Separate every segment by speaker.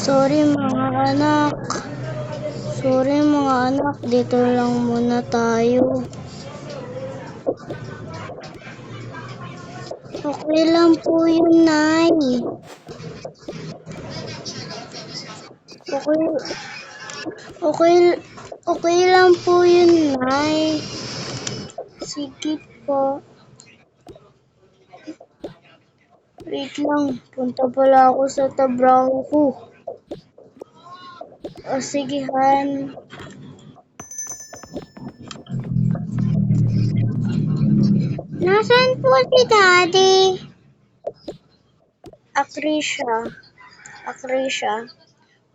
Speaker 1: Sorry mga anak. Sorry mga anak, dito lang muna tayo. Okay lang po yun, Nay. Okay, okay, okay lang po yun, Nay. Sige po. Wait lang, punta pala ako sa trabaho ko. O sige, Han. Nasaan po si Daddy? Akrisha.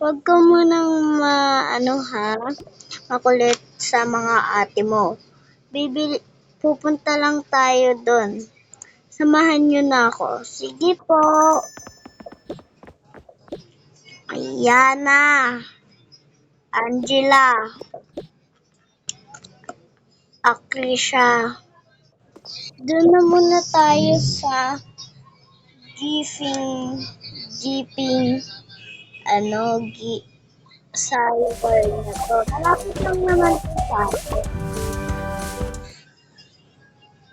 Speaker 1: Huwag ka munang makulit sa mga ate mo. Pupunta lang tayo doon. Samahan niyo na ako. Sige po. Yana, Angela, Akrisha. Doon na muna tayo sa jeeping, sa lugar na to. Malapit lang naman po sa atin.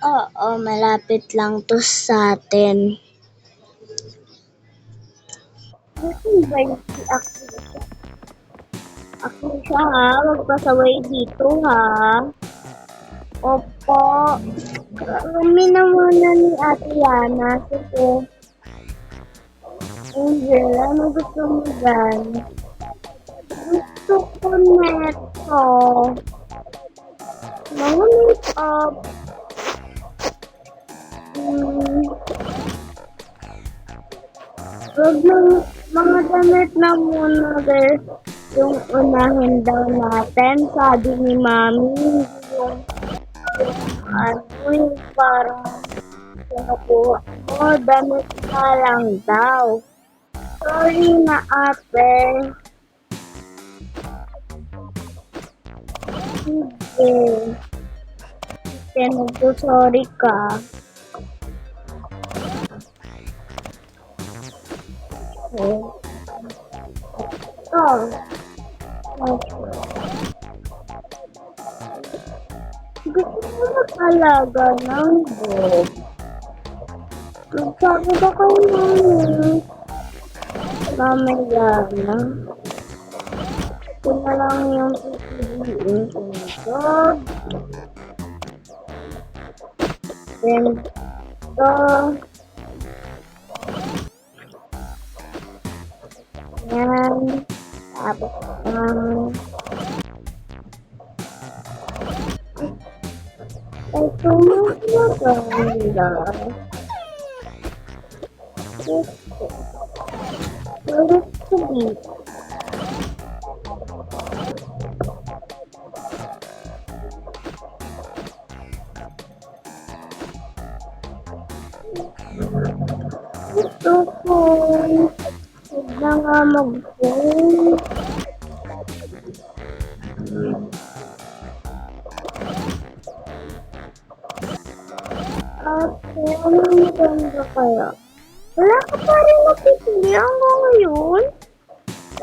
Speaker 1: Oo, malapit lang to sa atin. Gusto ba yung si Akrisha? Akrisha ha, magpasaway dito ha. Opo. Kami na muna ni Ate Yana. Sige. Angel, ano gusto mo dyan? Gusto ko neto. Mga make-up. Huwag lang, mga damit na muna guys. Yung unahin daw natin. Sabi ni Mami, yung parang kinukuha mo, damit na lang daw. Sorry na ate. Sige. Sorry ka. Gusto mo mag-alaga ng dog? Magsabi ba kayo namin? Mamaya na. Ito na lang yung pipiliin kong dog. Then, ito. Yan. Tapos, ito na maganda. Ulit ko dito. Gusto ko. Huwag na nga mag-phone. Ate, anong maganda kaya? Wala ka pa rin napipili hanggang ngayon?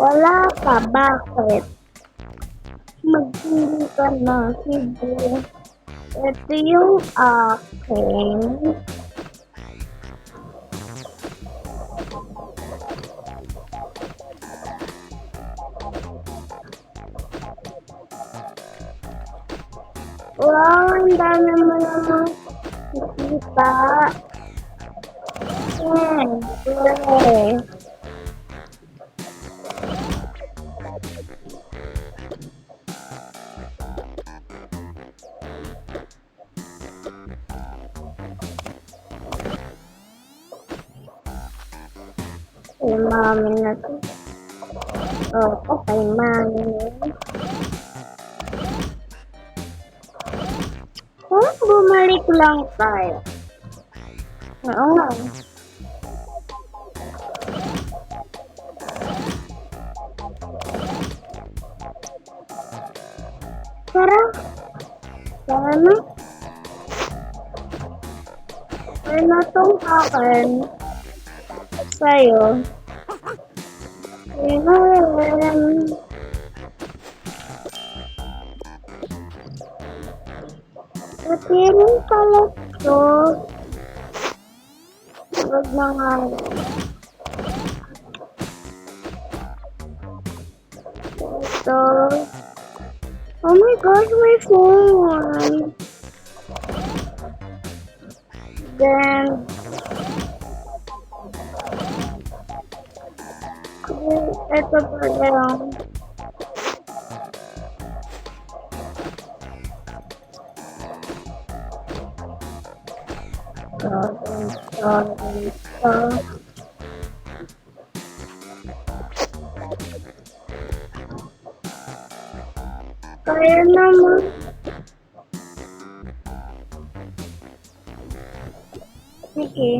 Speaker 1: Wala ka, bakit? Magpili ka na, sige. Ito yung akin. Wow, ang dami mo naman nakikita. Okay. Kay mami na to. Oo, kay mami. Kung bumalik lang tayo. Oo nga. Tara. Sana. Ano tong akin? Sa'yo. Sino rin pala to. Huwag na nga. Ito. Oh my gosh, my phone. Then, ito pa lang. Kaya naman. Sige.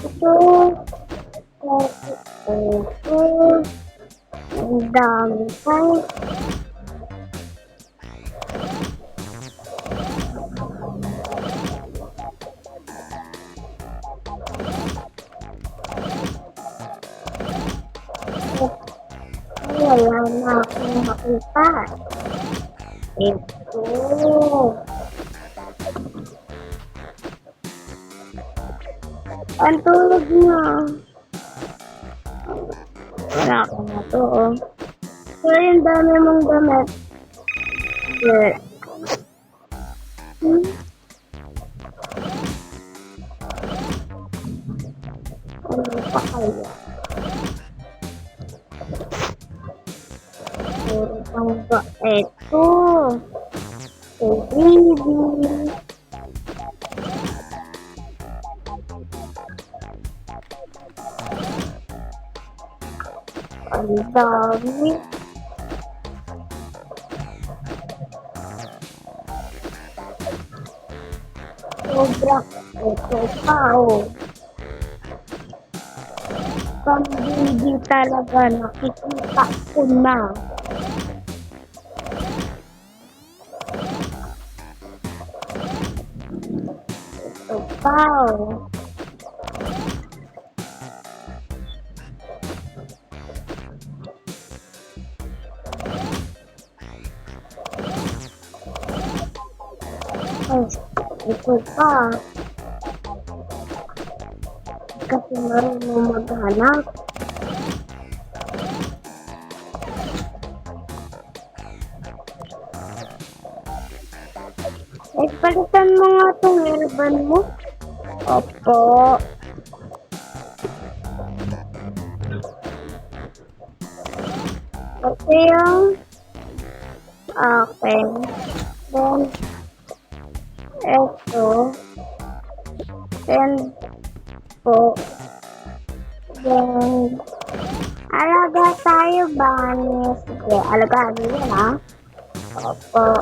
Speaker 1: Ito. Ito. Ang dami tayo. Wala na akong makita. Ito. Ang tulog na. Wala ka na to, oh. So, yung dami mong damit. Good. Ano pa kaya? Puro pang ba? Eto. So, baby. Ang dami. Sobra. Ito pa, oh. Pang-baby talaga. Nakikita ko na. Ito pa, oh. Ay, ito pa. Kasi marunong maghanap. Eh, palitan mo nga itong airban mo. Opo. Ito yung akin. Then, ito. Then, po. Then, alaga tayo ba? Sige, alagaan mo yun, ha? Opo.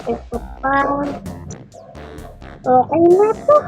Speaker 1: Ito pa. Okay na to.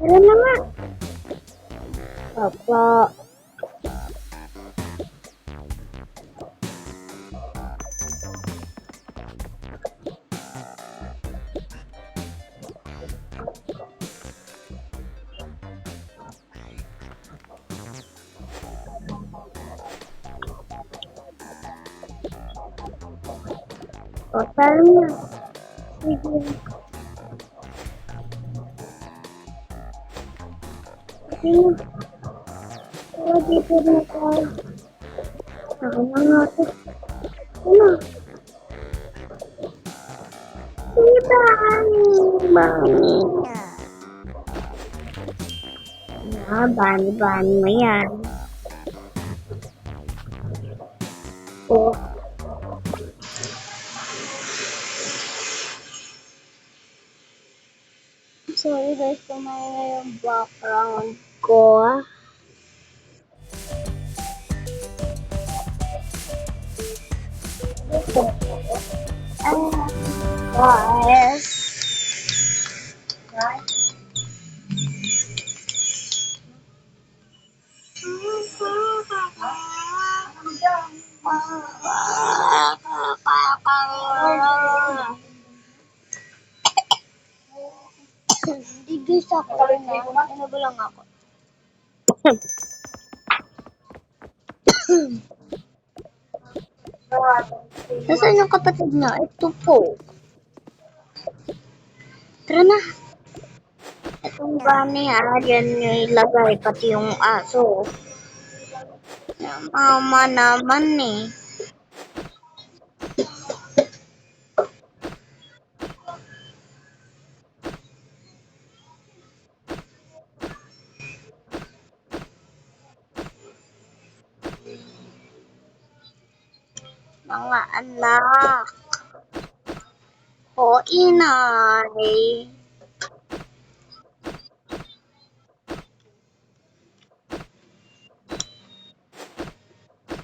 Speaker 1: Tara naman. Opo. O, tara na. Sige. Sige. Tara dito na tayo. Saka na natin. Ano? Si Bani. Bani. Bani mo yan. Oh. Sorry guys, kumaya yung background ko. Guys. Hindi guys ako na. Ano ba lang ako? Nasaan yung kapatid niya? Ito po. Tara na. Itong bani yan yung ilagay pati yung aso. Mama naman eh. Mga anak. O inay.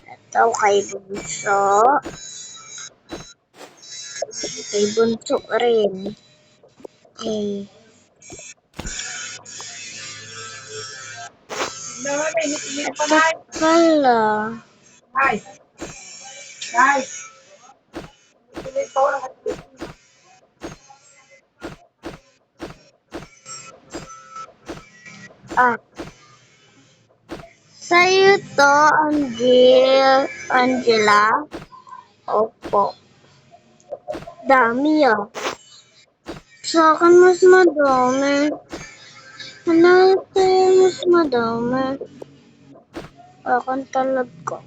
Speaker 1: Ito kay Bunso. Kay Bunso rin. Eh. Ito pala. Ah. Sa'yo to, Angela. Opo. Dami ah. Sa akin mas madami. Ano ito mas madami? Akin talaga.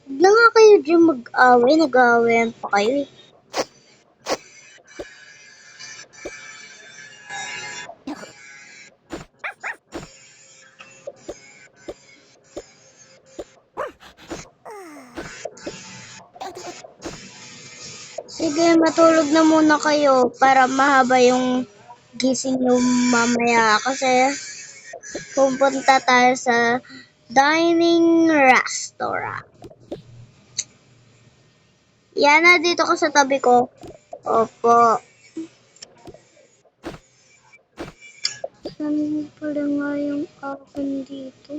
Speaker 1: Huwag na nga kayo dyan mag-away. Nag-aawayan pa kayo eh. Sige, matulog na muna kayo para mahaba yung gising nyo mamaya kasi pupunta tayo sa dining restaurant. Yan na, dito ka sa tabi ko. Opo. Saan pala nga yung akin dito?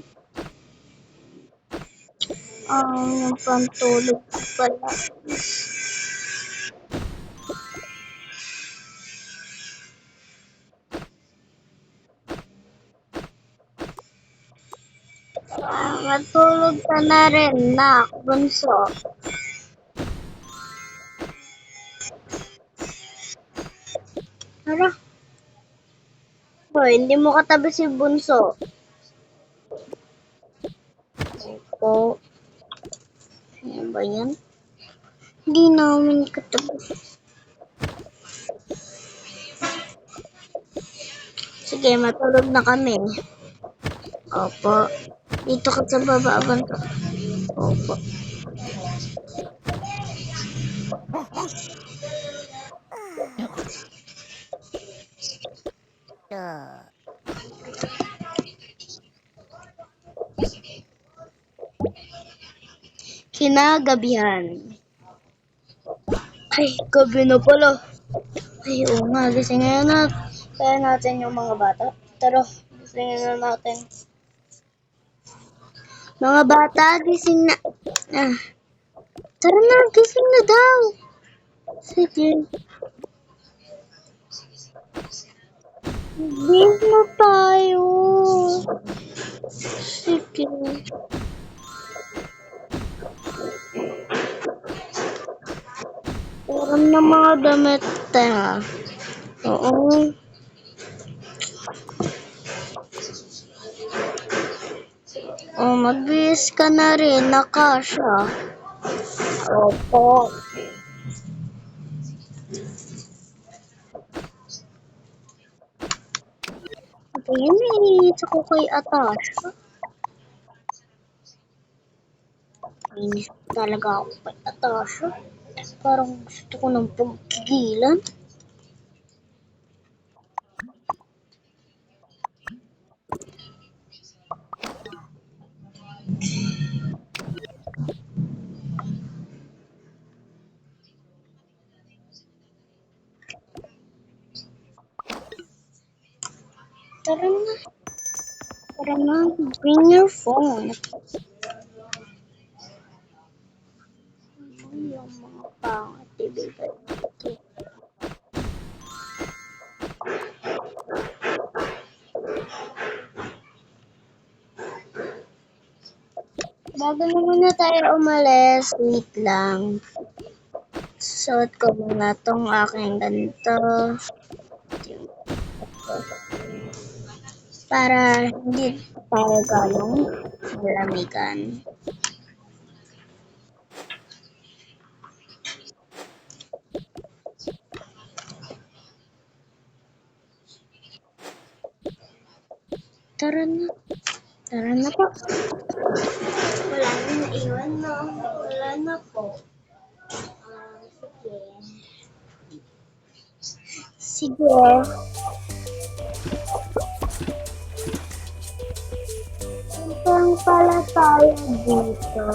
Speaker 1: Yung pantulog ko pala. Matulog ka na rin, nak, Bunso. Tara. Hoy, hindi mo katabi si Bunso. Opo. Ano ba yan? Hindi namin katabi. Sige, matulog na kami. Opo. Dito ka sa baba, Bunso. Opo. Kinagabihan. Ay, gabi na pala. Ay, oo nga, gisingin na. Kaya natin yung mga bata. Tara, gisingin na natin. Mga bata, gising na. Tara na, gising na daw. Sige. Gising na tayo. Sige. Alam na mga damit, ha? Oo. Oh, magbihis ka na rin, nakasya. Opo. Ito yun eh, sa ko kay Atasha. Inis talaga ako kay Atasha. Parang gusto ko ng pagkigilan. Tara na. Tara na. Bring your phone. Ano yung mga pangat ibigay dito? Bago na muna tayo umalis, wait lang. Suot ko muna tong aking ganito. Para hindi tayo ganong malamigan. Tara na. Tara na po. Wala na naiwan, no? Wala na po. Sige. Sige. Saan pala tayo dito?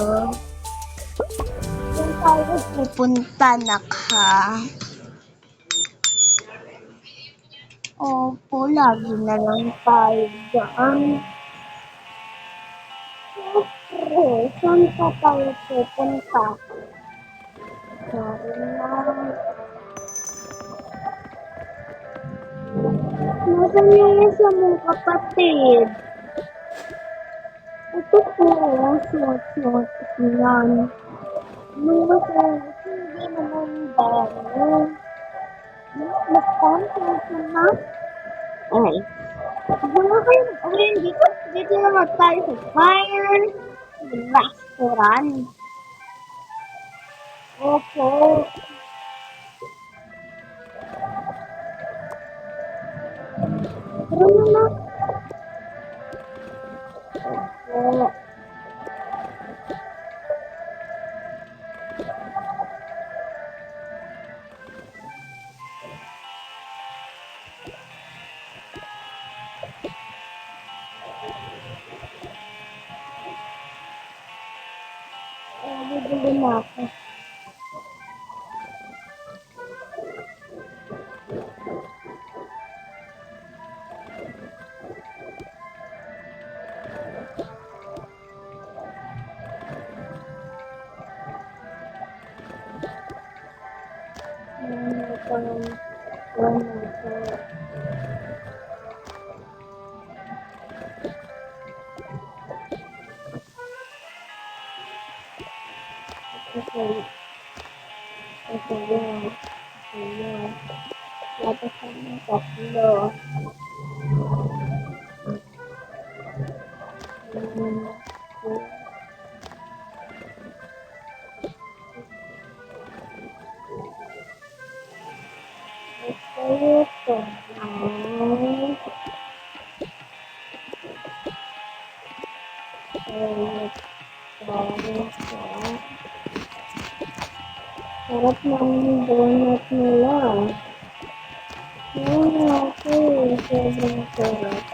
Speaker 1: Saan tayo pupunta, nakha? Opo, lagi na lang tayo dyan. Siyempre, saan pa tayo pupunta? Sorry na. Nasaan yung isa mong kapatid? Ito po, suot-suot yan. Mga suot, hindi naman bago. Mas na. Ay. Wala kayo mag-ulan dito. Dito naman tayo sa fire restaurant. Opo. Tara na. Opo. Bibili na ako. Okay. Ayan. Latasan ng tatlo. Ito. Sarap ng donut nila. Okay. Sobrang sarap.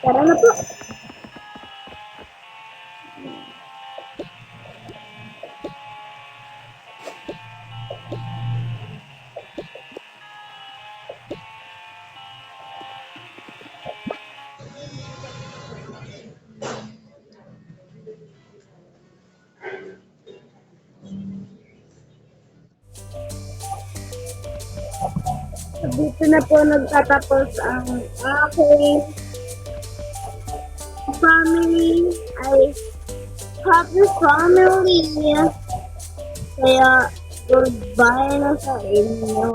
Speaker 1: Tara na po. Dito na po nagtatapos ang aking family. Ay, happy family. Kaya, goodbye na sa inyo.